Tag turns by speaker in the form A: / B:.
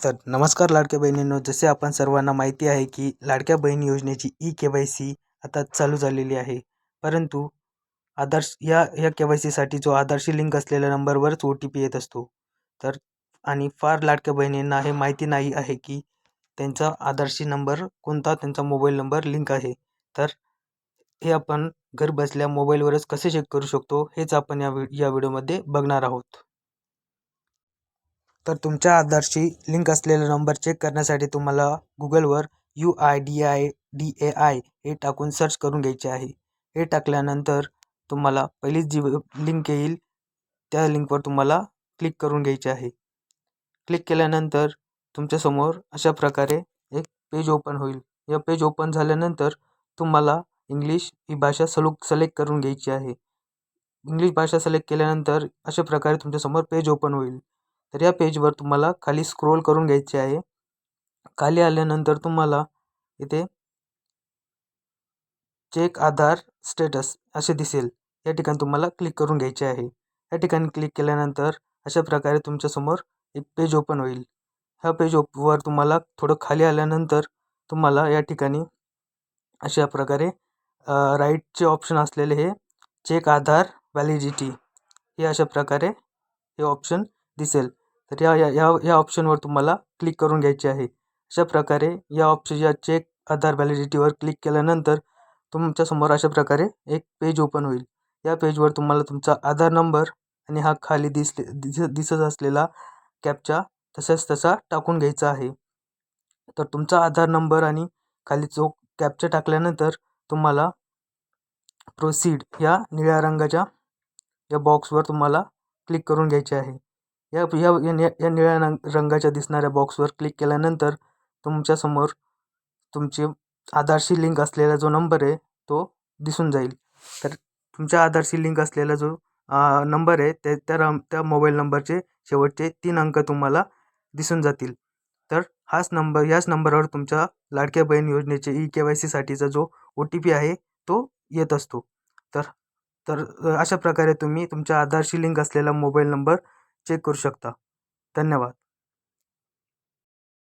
A: तर नमस्कार लाडक्या बहिणींनो, जसे आपण सर्वांना माहिती आहे की लाडक्या बहीण योजनेची ई-के-वाय-सी आता चालू झालेली आहे. परंतु आधार या के-वाय-सीसाठी जो आधारशी लिंक असलेल्या नंबरवरच ओ-टी-पी येत असतो. तर आणि फार लाडक्या बहिणींना हे माहिती नाही आहे की त्यांचा आधारशी नंबर कोणता, त्यांचा मोबाईल नंबर लिंक आहे. तर हे आपण घर बसल्या मोबाईलवरच कसे चेक करू शकतो, हेच आपण या व्हिडिओमध्ये बघणार आहोत. तर तुमच्या आधारशी लिंक असलेला नंबर चेक करण्यासाठी तुम्हाला गुगलवर UIDAI हे टाकून सर्च करून घ्यायचे आहे. हे टाकल्यानंतर तुम्हाला पहिलीच जी लिंक येईल त्या लिंकवर तुम्हाला क्लिक करून घ्यायचे आहे. क्लिक केल्यानंतर तुमच्यासमोर अशा प्रकारे एक पेज ओपन होईल. या पेज ओपन झाल्यानंतर तुम्हाला इंग्लिश ही भाषा सिलेक्ट करून घ्यायची आहे. इंग्लिश भाषा सिलेक्ट केल्यानंतर अशा प्रकारे तुमच्यासमोर पेज ओपन होईल. तर या पेजवर तुम्हाला खाली स्क्रोल करून घ्यायचे आहे. खाली आल्यानंतर तुम्हाला इथे चेक आधार स्टेटस असे दिसेल. या ठिकाणी तुम्हाला क्लिक करून घ्यायचे आहे. या ठिकाणी क्लिक केल्यानंतर अशा प्रकारे तुमच्यासमोर एक पेज ओपन होईल. ह्या वर तुम्हाला थोडं खाली आल्यानंतर तुम्हाला या ठिकाणी अशा प्रकारे राईटचे ऑप्शन असलेले हे चेक आधार व्हॅलिडिटी हे अशा प्रकारे हे ऑप्शन दिसेल. तर या ऑप्शनवर तुम्हाला क्लिक करून घ्यायचे आहे. अशा प्रकारे या चेक आधार व्हॅलिडिटीवर क्लिक केल्यानंतर तुमच्यासमोर अशा प्रकारे एक पेज ओपन होईल. या पेजवर तुम्हाला तुमचा आधार नंबर आणि हा खाली दिसत असलेला कॅप्चा तसा टाकून घ्यायचा आहे. तर तुमचा आधार नंबर आणि खाली जो कॅप्चा टाकल्यानंतर तुम्हाला प्रोसीड या निळ्या रंगाच्या या बॉक्सवर तुम्हाला क्लिक करून घ्यायचे आहे. या निळ्या रंगाच्या दिसणाऱ्या बॉक्सवर क्लिक केल्यानंतर तुमच्यासमोर तुमचे आधारशी लिंक असलेला जो नंबर आहे तो दिसून जाईल. तर तुमच्या आधारशी लिंक असलेला जो नंबर आहे त्या मोबाईल नंबरचे शेवटचे 3 अंक तुम्हाला दिसून जातील. तर याच नंबरवर तुमच्या लाडक्या बहीण योजनेचे ई-के-वाय-सीसाठीचा जो ओ-टी-पी आहे तो येत असतो. तर तर अशा प्रकारे तुम्ही तुमच्या आधारशी लिंक असलेला मोबाईल नंबर चेक करू शकता. धन्यवाद.